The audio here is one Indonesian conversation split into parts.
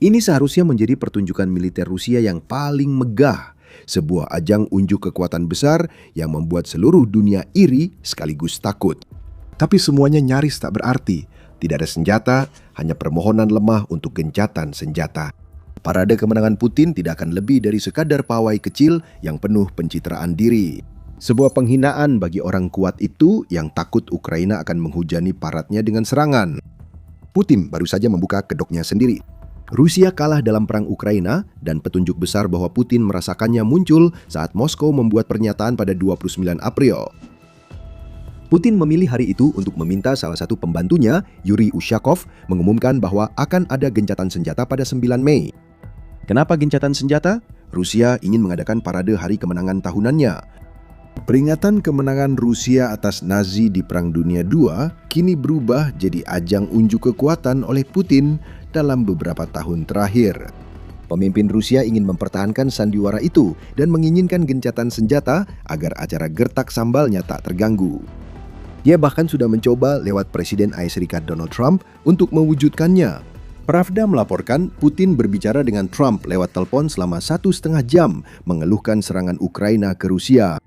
Ini seharusnya menjadi pertunjukan militer Rusia yang paling megah, sebuah ajang unjuk kekuatan besar yang membuat seluruh dunia iri sekaligus takut. Tapi semuanya nyaris tak berarti. Tidak ada senjata, hanya permohonan lemah untuk gencatan senjata. Parade kemenangan Putin tidak akan lebih dari sekadar pawai kecil yang penuh pencitraan diri. Sebuah penghinaan bagi orang kuat itu yang takut Ukraina akan menghujani paradnya dengan serangan. Putin baru saja membuka kedoknya sendiri. Rusia kalah dalam perang Ukraina dan petunjuk besar bahwa Putin merasakannya muncul saat Moskow membuat pernyataan pada 29 April. Putin memilih hari itu untuk meminta salah satu pembantunya, Yuri Ushakov, mengumumkan bahwa akan ada gencatan senjata pada 9 Mei. Kenapa gencatan senjata? Rusia ingin mengadakan parade hari kemenangan tahunannya. Peringatan kemenangan Rusia atas Nazi di Perang Dunia II kini berubah jadi ajang unjuk kekuatan oleh Putin dalam beberapa tahun terakhir. Pemimpin Rusia ingin mempertahankan sandiwara itu dan menginginkan gencatan senjata agar acara gertak sambalnya tak terganggu. Dia bahkan sudah mencoba lewat Presiden AS Donald Trump untuk mewujudkannya. Pravda melaporkan Putin berbicara dengan Trump lewat telepon selama 1,5 jam mengeluhkan serangan Ukraina ke Rusia.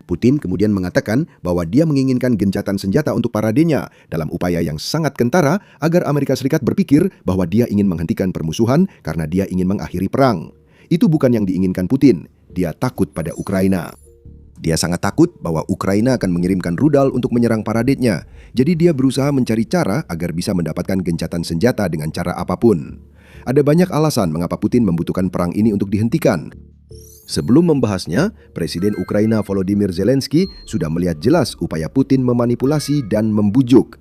Putin kemudian mengatakan bahwa dia menginginkan gencatan senjata untuk paradenya dalam upaya yang sangat kentara agar Amerika Serikat berpikir bahwa dia ingin menghentikan permusuhan karena dia ingin mengakhiri perang. Itu bukan yang diinginkan Putin. Dia takut pada Ukraina. Dia sangat takut bahwa Ukraina akan mengirimkan rudal untuk menyerang paradenya. Jadi dia berusaha mencari cara agar bisa mendapatkan gencatan senjata dengan cara apapun. Ada banyak alasan mengapa Putin membutuhkan perang ini untuk dihentikan. Sebelum membahasnya, Presiden Ukraina Volodymyr Zelensky sudah melihat jelas upaya Putin memanipulasi dan membujuk.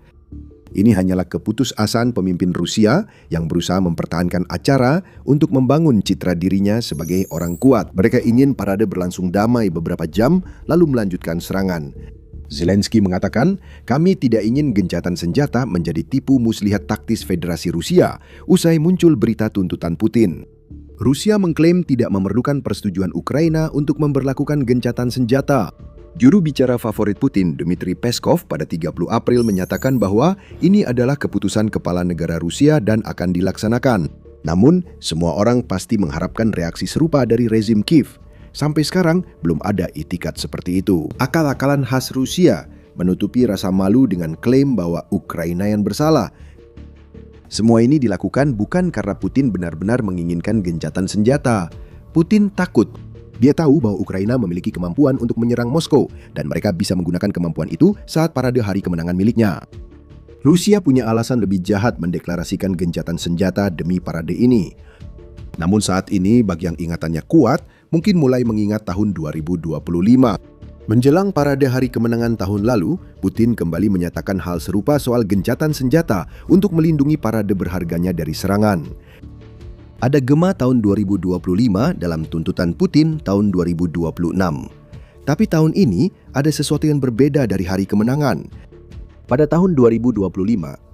Ini hanyalah keputusasaan pemimpin Rusia yang berusaha mempertahankan acara untuk membangun citra dirinya sebagai orang kuat. Mereka ingin parade berlangsung damai beberapa jam lalu melanjutkan serangan. Zelensky mengatakan, kami tidak ingin gencatan senjata menjadi tipu muslihat taktis Federasi Rusia usai muncul berita tuntutan Putin. Rusia mengklaim tidak memerlukan persetujuan Ukraina untuk memberlakukan gencatan senjata. Juru bicara favorit Putin, Dmitry Peskov, pada 30 April menyatakan bahwa ini adalah keputusan kepala negara Rusia dan akan dilaksanakan. Namun, semua orang pasti mengharapkan reaksi serupa dari rezim Kiev. Sampai sekarang, belum ada itikat seperti itu. Akal-akalan khas Rusia menutupi rasa malu dengan klaim bahwa Ukraina yang bersalah. Semua ini dilakukan bukan karena Putin benar-benar menginginkan gencatan senjata. Putin takut. Dia tahu bahwa Ukraina memiliki kemampuan untuk menyerang Moskow dan mereka bisa menggunakan kemampuan itu saat parade hari kemenangan miliknya. Rusia punya alasan lebih jahat mendeklarasikan gencatan senjata demi parade ini. Namun saat ini bagi yang ingatannya kuat, mungkin mulai mengingat tahun 2025. Menjelang parade hari kemenangan tahun lalu, Putin kembali menyatakan hal serupa soal gencatan senjata untuk melindungi parade berharganya dari serangan. Ada gema tahun 2025 dalam tuntutan Putin tahun 2026. Tapi tahun ini ada sesuatu yang berbeda dari hari kemenangan. Pada tahun 2025,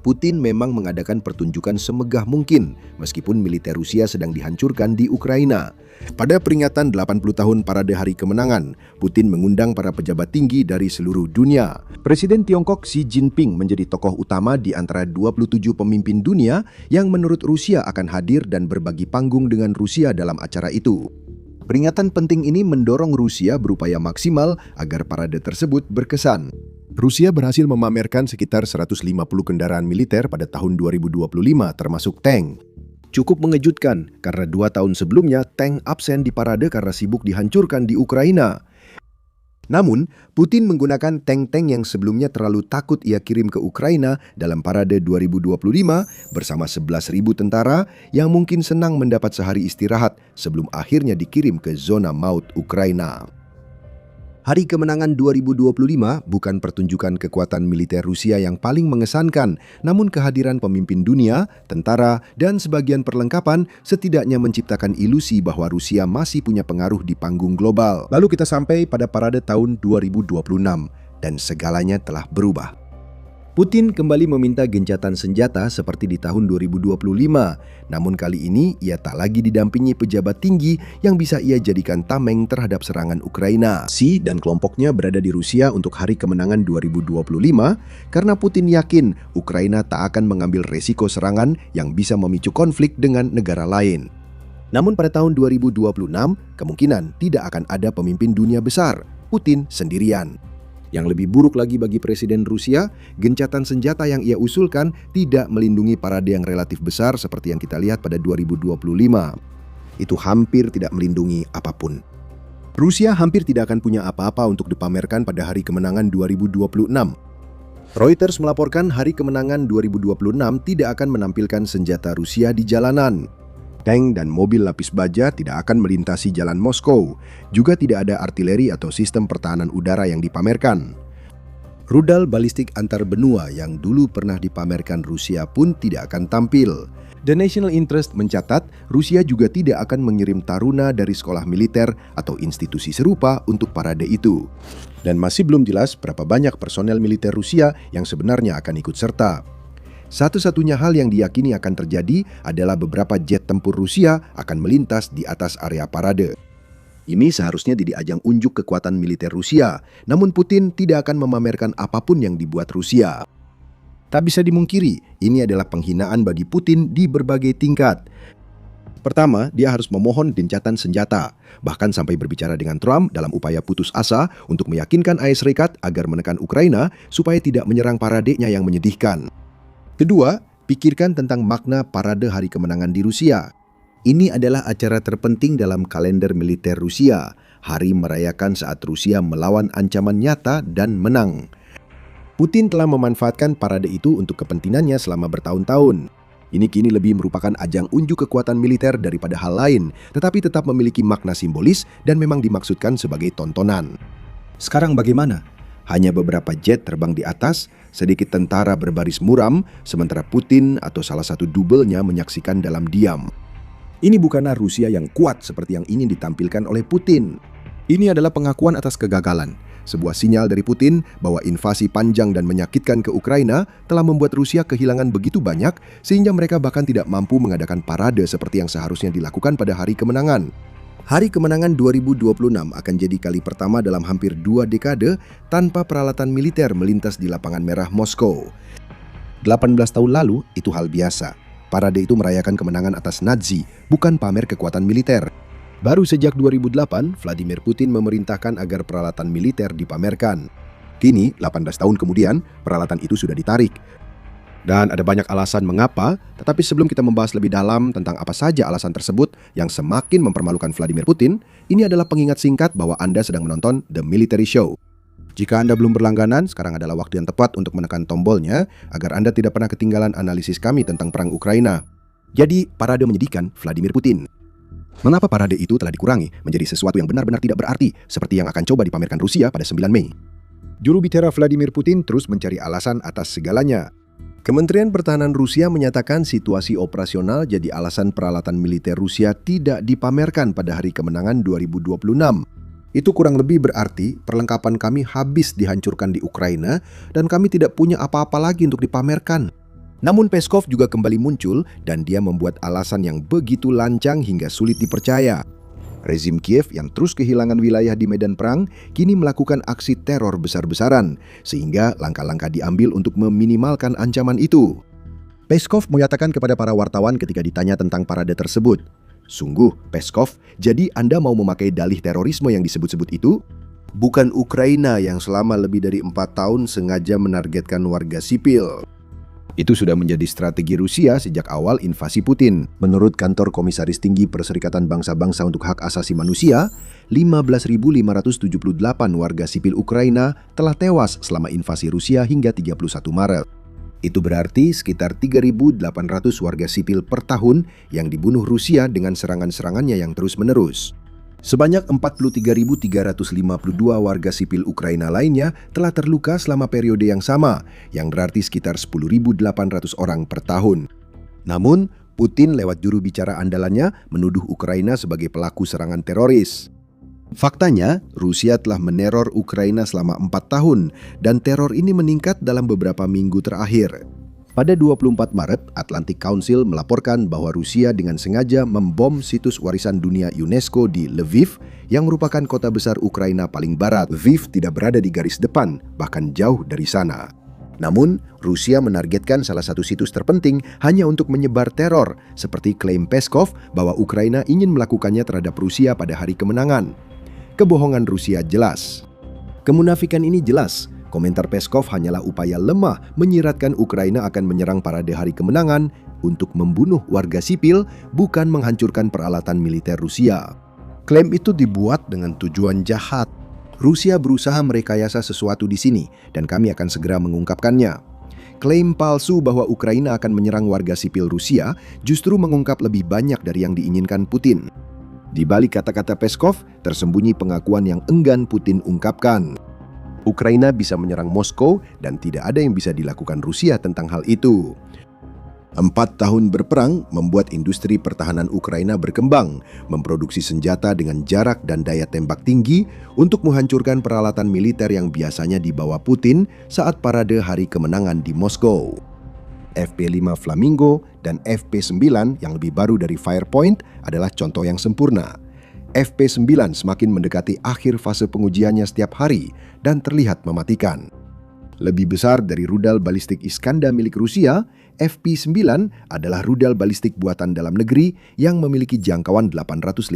Putin memang mengadakan pertunjukan semegah mungkin meskipun militer Rusia sedang dihancurkan di Ukraina. Pada peringatan 80 tahun parade hari kemenangan, Putin mengundang para pejabat tinggi dari seluruh dunia. Presiden Tiongkok Xi Jinping menjadi tokoh utama di antara 27 pemimpin dunia yang menurut Rusia akan hadir dan berbagi panggung dengan Rusia dalam acara itu. Peringatan penting ini mendorong Rusia berupaya maksimal agar parade tersebut berkesan. Rusia berhasil memamerkan sekitar 150 kendaraan militer pada tahun 2025 termasuk tank. Cukup mengejutkan karena 2 tahun sebelumnya tank absen di parade karena sibuk dihancurkan di Ukraina. Namun, Putin menggunakan tank-tank yang sebelumnya terlalu takut ia kirim ke Ukraina dalam parade 2025 bersama 11.000 tentara yang mungkin senang mendapat sehari istirahat sebelum akhirnya dikirim ke zona maut Ukraina. Hari kemenangan 2025 bukan pertunjukan kekuatan militer Rusia yang paling mengesankan, namun kehadiran pemimpin dunia, tentara, dan sebagian perlengkapan setidaknya menciptakan ilusi bahwa Rusia masih punya pengaruh di panggung global. Lalu kita sampai pada parade tahun 2026, dan segalanya telah berubah. Putin kembali meminta gencatan senjata seperti di tahun 2025. Namun kali ini ia tak lagi didampingi pejabat tinggi yang bisa ia jadikan tameng terhadap serangan Ukraina. Xi dan kelompoknya berada di Rusia untuk hari kemenangan 2025 karena Putin yakin Ukraina tak akan mengambil resiko serangan yang bisa memicu konflik dengan negara lain. Namun pada tahun 2026, kemungkinan tidak akan ada pemimpin dunia besar, Putin sendirian. Yang lebih buruk lagi bagi Presiden Rusia, gencatan senjata yang ia usulkan tidak melindungi parade yang relatif besar seperti yang kita lihat pada 2025. Itu hampir tidak melindungi apapun. Rusia hampir tidak akan punya apa-apa untuk dipamerkan pada hari kemenangan 2026. Reuters melaporkan hari kemenangan 2026 tidak akan menampilkan senjata Rusia di jalanan. Tank dan mobil lapis baja tidak akan melintasi jalan Moskow. Juga tidak ada artileri atau sistem pertahanan udara yang dipamerkan. Rudal balistik antar benua yang dulu pernah dipamerkan Rusia pun tidak akan tampil. The National Interest mencatat Rusia juga tidak akan mengirim taruna dari sekolah militer atau institusi serupa untuk parade itu. Dan masih belum jelas berapa banyak personel militer Rusia yang sebenarnya akan ikut serta. Satu-satunya hal yang diyakini akan terjadi adalah beberapa jet tempur Rusia akan melintas di atas area parade. Ini seharusnya jadi ajang unjuk kekuatan militer Rusia, namun Putin tidak akan memamerkan apapun yang dibuat Rusia. Tak bisa dimungkiri, ini adalah penghinaan bagi Putin di berbagai tingkat. Pertama, dia harus memohon gencatan senjata, bahkan sampai berbicara dengan Trump dalam upaya putus asa untuk meyakinkan AS Serikat agar menekan Ukraina supaya tidak menyerang paradenya yang menyedihkan. Kedua, pikirkan tentang makna parade hari kemenangan di Rusia. Ini adalah acara terpenting dalam kalender militer Rusia, hari merayakan saat Rusia melawan ancaman nyata dan menang. Putin telah memanfaatkan parade itu untuk kepentingannya selama bertahun-tahun. Ini kini lebih merupakan ajang unjuk kekuatan militer daripada hal lain, tetapi tetap memiliki makna simbolis dan memang dimaksudkan sebagai tontonan. Sekarang bagaimana? Hanya beberapa jet terbang di atas, sedikit tentara berbaris muram, sementara Putin atau salah satu dubelnya menyaksikan dalam diam. Ini bukanlah Rusia yang kuat seperti yang ingin ditampilkan oleh Putin. Ini adalah pengakuan atas kegagalan. Sebuah sinyal dari Putin bahwa invasi panjang dan menyakitkan ke Ukraina telah membuat Rusia kehilangan begitu banyak sehingga mereka bahkan tidak mampu mengadakan parade seperti yang seharusnya dilakukan pada hari kemenangan. Hari kemenangan 2026 akan jadi kali pertama dalam hampir 2 dekade tanpa peralatan militer melintas di lapangan merah Moskow. 18 tahun lalu itu hal biasa. Parade itu merayakan kemenangan atas Nazi, bukan pamer kekuatan militer. Baru sejak 2008, Vladimir Putin memerintahkan agar peralatan militer dipamerkan. Kini, 18 tahun kemudian, peralatan itu sudah ditarik. Dan ada banyak alasan mengapa, tetapi sebelum kita membahas lebih dalam tentang apa saja alasan tersebut yang semakin mempermalukan Vladimir Putin, ini adalah pengingat singkat bahwa Anda sedang menonton The Military Show. Jika Anda belum berlangganan, sekarang adalah waktu yang tepat untuk menekan tombolnya agar Anda tidak pernah ketinggalan analisis kami tentang perang Ukraina. Jadi, parade menyedihkan Vladimir Putin. Mengapa parade itu telah dikurangi menjadi sesuatu yang benar-benar tidak berarti seperti yang akan coba dipamerkan Rusia pada 9 Mei? Juru bicara Vladimir Putin terus mencari alasan atas segalanya. Kementerian Pertahanan Rusia menyatakan situasi operasional jadi alasan peralatan militer Rusia tidak dipamerkan pada hari kemenangan 2026. Itu kurang lebih berarti perlengkapan kami habis dihancurkan di Ukraina dan kami tidak punya apa-apa lagi untuk dipamerkan. Namun Peskov juga kembali muncul dan dia membuat alasan yang begitu lancang hingga sulit dipercaya. Rezim Kiev yang terus kehilangan wilayah di medan perang kini melakukan aksi teror besar-besaran, sehingga langkah-langkah diambil untuk meminimalkan ancaman itu. Peskov menyatakan kepada para wartawan ketika ditanya tentang parade tersebut, "Sungguh, Peskov, jadi Anda mau memakai dalih terorisme yang disebut-sebut itu? Bukan Ukraina yang selama lebih dari 4 tahun sengaja menargetkan warga sipil." Itu sudah menjadi strategi Rusia sejak awal invasi Putin. Menurut kantor Komisaris Tinggi Perserikatan Bangsa-Bangsa untuk Hak Asasi Manusia, 15.578 warga sipil Ukraina telah tewas selama invasi Rusia hingga 31 Maret. Itu berarti sekitar 3.800 warga sipil per tahun yang dibunuh Rusia dengan serangan-serangannya yang terus-menerus. Sebanyak 43.352 warga sipil Ukraina lainnya telah terluka selama periode yang sama, yang berarti sekitar 10.800 orang per tahun. Namun, Putin lewat juru bicara andalannya menuduh Ukraina sebagai pelaku serangan teroris. Faktanya, Rusia telah meneror Ukraina selama 4 tahun dan teror ini meningkat dalam beberapa minggu terakhir. Pada 24 Maret, Atlantic Council melaporkan bahwa Rusia dengan sengaja membom situs warisan dunia UNESCO di Lviv yang merupakan kota besar Ukraina paling barat. Lviv tidak berada di garis depan, bahkan jauh dari sana. Namun, Rusia menargetkan salah satu situs terpenting hanya untuk menyebar teror, seperti klaim Peskov bahwa Ukraina ingin melakukannya terhadap Rusia pada hari kemenangan. Kebohongan Rusia jelas. Kemunafikan ini jelas. Komentar Peskov hanyalah upaya lemah menyiratkan Ukraina akan menyerang parade hari kemenangan untuk membunuh warga sipil, bukan menghancurkan peralatan militer Rusia. Klaim itu dibuat dengan tujuan jahat. Rusia berusaha merekayasa sesuatu di sini, dan kami akan segera mengungkapkannya. Klaim palsu bahwa Ukraina akan menyerang warga sipil Rusia justru mengungkap lebih banyak dari yang diinginkan Putin. Di balik kata-kata Peskov, tersembunyi pengakuan yang enggan Putin ungkapkan. Ukraina bisa menyerang Moskow dan tidak ada yang bisa dilakukan Rusia tentang hal itu. 4 tahun berperang membuat industri pertahanan Ukraina berkembang, memproduksi senjata dengan jarak dan daya tembak tinggi untuk menghancurkan peralatan militer yang biasanya dibawa Putin saat parade hari kemenangan di Moskow. FP5 Flamingo dan FP9 yang lebih baru dari Firepoint adalah contoh yang sempurna. FP9 semakin mendekati akhir fase pengujiannya setiap hari dan terlihat mematikan. Lebih besar dari rudal balistik Iskandar milik Rusia, FP9 adalah rudal balistik buatan dalam negeri yang memiliki jangkauan 855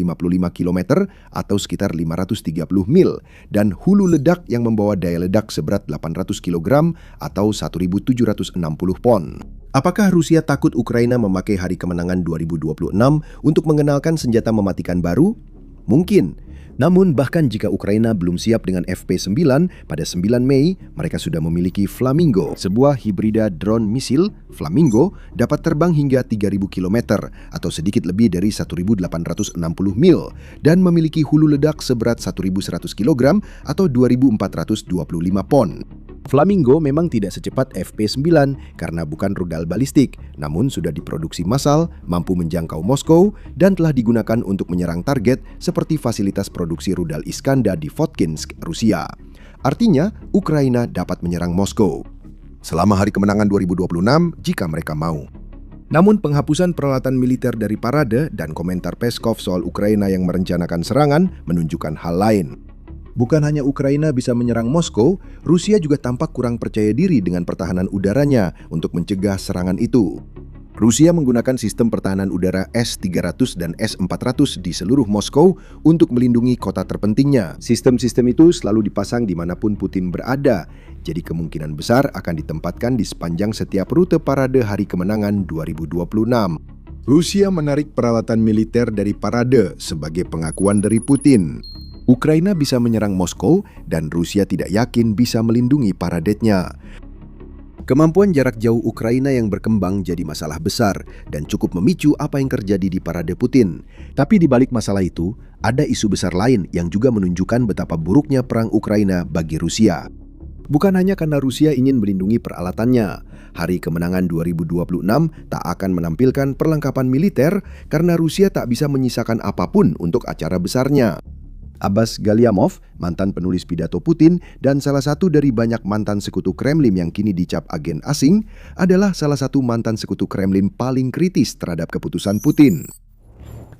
km atau sekitar 530 mil dan hulu ledak yang membawa daya ledak seberat 800 kg atau 1.760 pon. Apakah Rusia takut Ukraina memakai hari kemenangan 2026 untuk mengenalkan senjata mematikan baru? Mungkin. Namun bahkan jika Ukraina belum siap dengan FP9, pada 9 Mei mereka sudah memiliki Flamingo. Sebuah hibrida drone misil, Flamingo dapat terbang hingga 3.000 km atau sedikit lebih dari 1.860 mil dan memiliki hulu ledak seberat 1.100 kg atau 2.425 pon. Flamingo memang tidak secepat FP9 karena bukan rudal balistik, namun sudah diproduksi massal, mampu menjangkau Moskow, dan telah digunakan untuk menyerang target seperti fasilitas produksi rudal Iskandar di Votkinsk, Rusia. Artinya, Ukraina dapat menyerang Moskow selama hari kemenangan 2026 jika mereka mau. Namun penghapusan peralatan militer dari parade dan komentar Peskov soal Ukraina yang merencanakan serangan menunjukkan hal lain. Bukan hanya Ukraina bisa menyerang Moskow, Rusia juga tampak kurang percaya diri dengan pertahanan udaranya untuk mencegah serangan itu. Rusia menggunakan sistem pertahanan udara S-300 dan S-400 di seluruh Moskow untuk melindungi kota terpentingnya. Sistem-sistem itu selalu dipasang dimanapun Putin berada, jadi kemungkinan besar akan ditempatkan di sepanjang setiap rute parade hari kemenangan 2026. Rusia menarik peralatan militer dari parade sebagai pengakuan dari Putin. Ukraina bisa menyerang Moskow dan Rusia tidak yakin bisa melindungi paradenya. Kemampuan jarak jauh Ukraina yang berkembang jadi masalah besar dan cukup memicu apa yang terjadi di parade Putin. Tapi di balik masalah itu, ada isu besar lain yang juga menunjukkan betapa buruknya perang Ukraina bagi Rusia. Bukan hanya karena Rusia ingin melindungi peralatannya, hari kemenangan 2026 tak akan menampilkan perlengkapan militer karena Rusia tak bisa menyisakan apapun untuk acara besarnya. Abbas Galyamov, mantan penulis pidato Putin dan salah satu dari banyak mantan sekutu Kremlin yang kini dicap agen asing, adalah salah satu mantan sekutu Kremlin paling kritis terhadap keputusan Putin.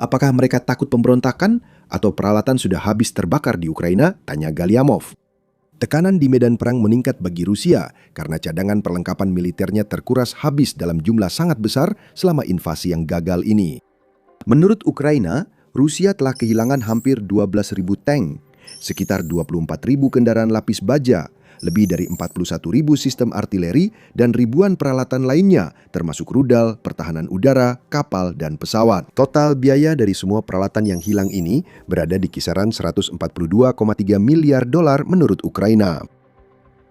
Apakah mereka takut pemberontakan atau peralatan sudah habis terbakar di Ukraina? Tanya Galyamov. Tekanan di medan perang meningkat bagi Rusia karena cadangan perlengkapan militernya terkuras habis dalam jumlah sangat besar selama invasi yang gagal ini. Menurut Ukraina, Rusia telah kehilangan hampir 12.000 tank, sekitar 24.000 kendaraan lapis baja, lebih dari 41.000 sistem artileri, dan ribuan peralatan lainnya, termasuk rudal, pertahanan udara, kapal, dan pesawat. Total biaya dari semua peralatan yang hilang ini berada di kisaran 142,3 miliar dolar menurut Ukraina.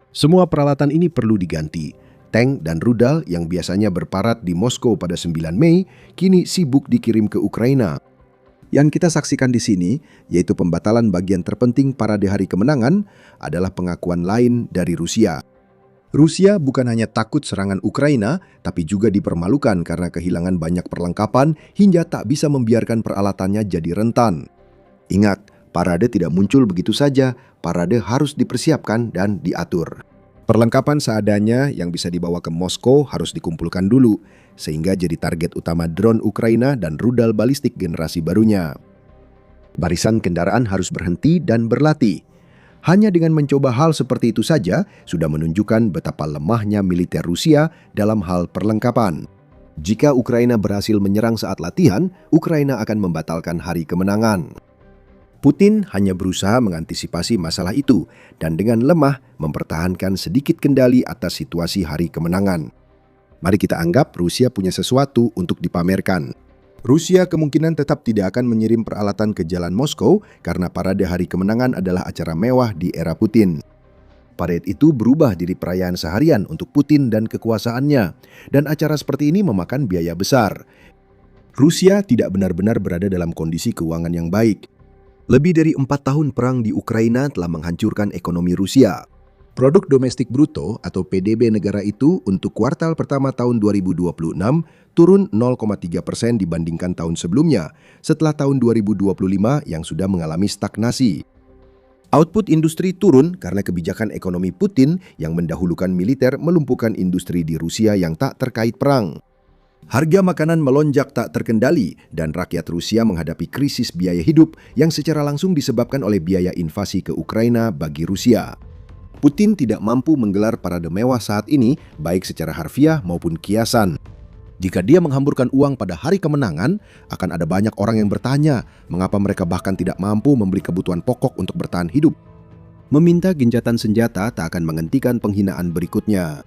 Semua peralatan ini perlu diganti. Tank dan rudal yang biasanya berparat di Moskow pada 9 Mei, kini sibuk dikirim ke Ukraina. Yang kita saksikan di sini, yaitu pembatalan bagian terpenting parade hari kemenangan, adalah pengakuan lain dari Rusia. Rusia bukan hanya takut serangan Ukraina, tapi juga dipermalukan karena kehilangan banyak perlengkapan hingga tak bisa membiarkan peralatannya jadi rentan. Ingat, Parade tidak muncul begitu saja, parade harus dipersiapkan dan diatur. Perlengkapan seadanya yang bisa dibawa ke Moskow harus dikumpulkan dulu, sehingga jadi target utama drone Ukraina dan rudal balistik generasi barunya. Barisan kendaraan harus berhenti dan berlatih. Hanya dengan mencoba hal seperti itu saja, sudah menunjukkan betapa lemahnya militer Rusia dalam hal perlengkapan. Jika Ukraina berhasil menyerang saat latihan, Ukraina akan membatalkan hari kemenangan. Putin hanya berusaha mengantisipasi masalah itu dan dengan lemah mempertahankan sedikit kendali atas situasi hari kemenangan. Mari kita anggap Rusia punya sesuatu untuk dipamerkan. Rusia kemungkinan tetap tidak akan mengirim peralatan ke jalan Moskow karena parade hari kemenangan adalah acara mewah di era Putin. Parade itu berubah jadi perayaan seharian untuk Putin dan kekuasaannya, dan acara seperti ini memakan biaya besar. Rusia tidak benar-benar berada dalam kondisi keuangan yang baik. Lebih dari 4 tahun perang di Ukraina telah menghancurkan ekonomi Rusia. Produk domestik bruto atau PDB negara itu untuk kuartal pertama tahun 2026 turun 0,3% dibandingkan tahun sebelumnya, setelah tahun 2025 yang sudah mengalami stagnasi. Output industri turun karena kebijakan ekonomi Putin yang mendahulukan militer melumpuhkan industri di Rusia yang tak terkait perang. Harga makanan melonjak tak terkendali dan rakyat Rusia menghadapi krisis biaya hidup yang secara langsung disebabkan oleh biaya invasi ke Ukraina bagi Rusia. Putin tidak mampu menggelar parade mewah saat ini, baik secara harfiah maupun kiasan. Jika dia menghamburkan uang pada hari kemenangan, akan ada banyak orang yang bertanya mengapa mereka bahkan tidak mampu membeli kebutuhan pokok untuk bertahan hidup. Meminta gencatan senjata tak akan menghentikan penghinaan berikutnya.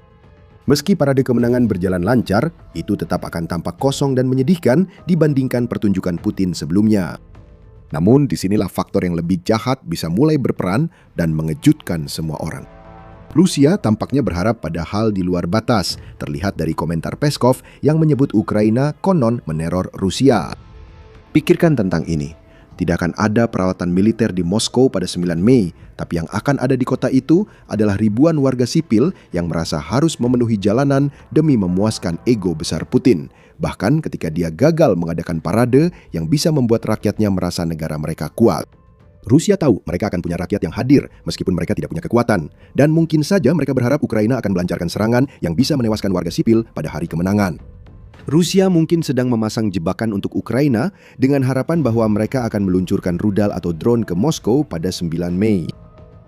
Meski parade kemenangan berjalan lancar, itu tetap akan tampak kosong dan menyedihkan dibandingkan pertunjukan Putin sebelumnya. Namun disinilah faktor yang lebih jahat bisa mulai berperan dan mengejutkan semua orang. Rusia tampaknya berharap pada hal di luar batas, terlihat dari komentar Peskov yang menyebut Ukraina konon meneror Rusia. Pikirkan tentang ini, tidak akan ada peralatan militer di Moskow pada 9 Mei, tapi yang akan ada di kota itu adalah ribuan warga sipil yang merasa harus memenuhi jalanan demi memuaskan ego besar Putin. Bahkan ketika dia gagal mengadakan parade yang bisa membuat rakyatnya merasa negara mereka kuat. Rusia tahu mereka akan punya rakyat yang hadir meskipun mereka tidak punya kekuatan. Dan mungkin saja mereka berharap Ukraina akan melancarkan serangan yang bisa menewaskan warga sipil pada hari kemenangan. Rusia mungkin sedang memasang jebakan untuk Ukraina dengan harapan bahwa mereka akan meluncurkan rudal atau drone ke Moskow pada 9 Mei.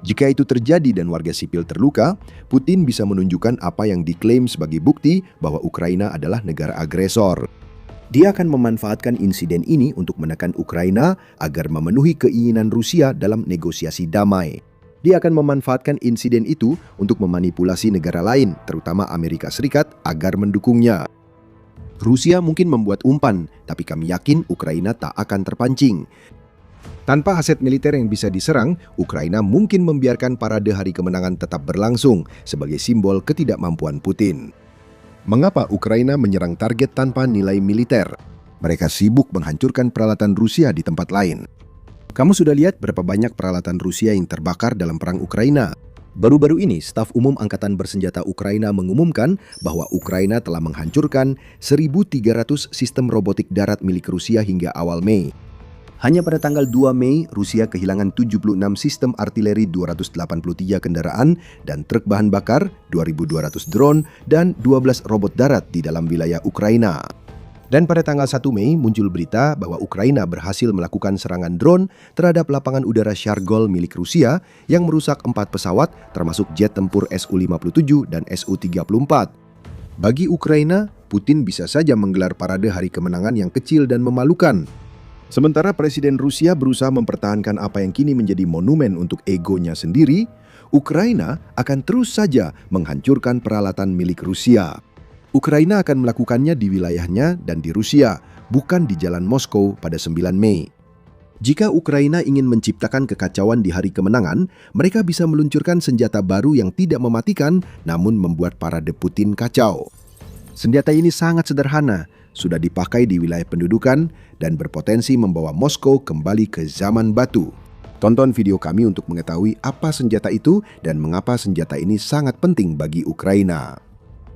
Jika itu terjadi dan warga sipil terluka, Putin bisa menunjukkan apa yang diklaim sebagai bukti bahwa Ukraina adalah negara agresor. Dia akan memanfaatkan insiden ini untuk menekan Ukraina agar memenuhi keinginan Rusia dalam negosiasi damai. Dia akan memanfaatkan insiden itu untuk memanipulasi negara lain, terutama Amerika Serikat, agar mendukungnya. Rusia mungkin membuat umpan, tapi kami yakin Ukraina tak akan terpancing. Tanpa aset militer yang bisa diserang, Ukraina mungkin membiarkan parade hari kemenangan tetap berlangsung sebagai simbol ketidakmampuan Putin. Mengapa Ukraina menyerang target tanpa nilai militer? Mereka sibuk menghancurkan peralatan Rusia di tempat lain. Kamu sudah lihat berapa banyak peralatan Rusia yang terbakar dalam perang Ukraina? Baru-baru ini, Staf Umum Angkatan Bersenjata Ukraina mengumumkan bahwa Ukraina telah menghancurkan 1.300 sistem robotik darat milik Rusia hingga awal Mei. Hanya pada tanggal 2 Mei, Rusia kehilangan 76 sistem artileri 283 kendaraan dan truk bahan bakar, 2.200 drone, dan 12 robot darat di dalam wilayah Ukraina. Dan pada tanggal 1 Mei muncul berita bahwa Ukraina berhasil melakukan serangan drone terhadap lapangan udara Shargol milik Rusia yang merusak 4 pesawat termasuk jet tempur Su-57 dan Su-34. Bagi Ukraina, Putin bisa saja menggelar parade hari kemenangan yang kecil dan memalukan. Sementara Presiden Rusia berusaha mempertahankan apa yang kini menjadi monumen untuk egonya sendiri, Ukraina akan terus saja menghancurkan peralatan milik Rusia. Ukraina akan melakukannya di wilayahnya dan di Rusia, bukan di jalan Moskow pada 9 Mei. Jika Ukraina ingin menciptakan kekacauan di hari kemenangan, mereka bisa meluncurkan senjata baru yang tidak mematikan namun membuat parade Putin kacau. Senjata ini sangat sederhana, sudah dipakai di wilayah pendudukan dan berpotensi membawa Moskow kembali ke zaman batu. Tonton video kami untuk mengetahui apa senjata itu dan mengapa senjata ini sangat penting bagi Ukraina.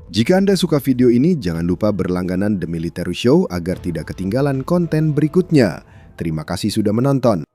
Jika Anda suka video ini, jangan lupa berlangganan The Military Show agar tidak ketinggalan konten berikutnya. Terima kasih sudah menonton.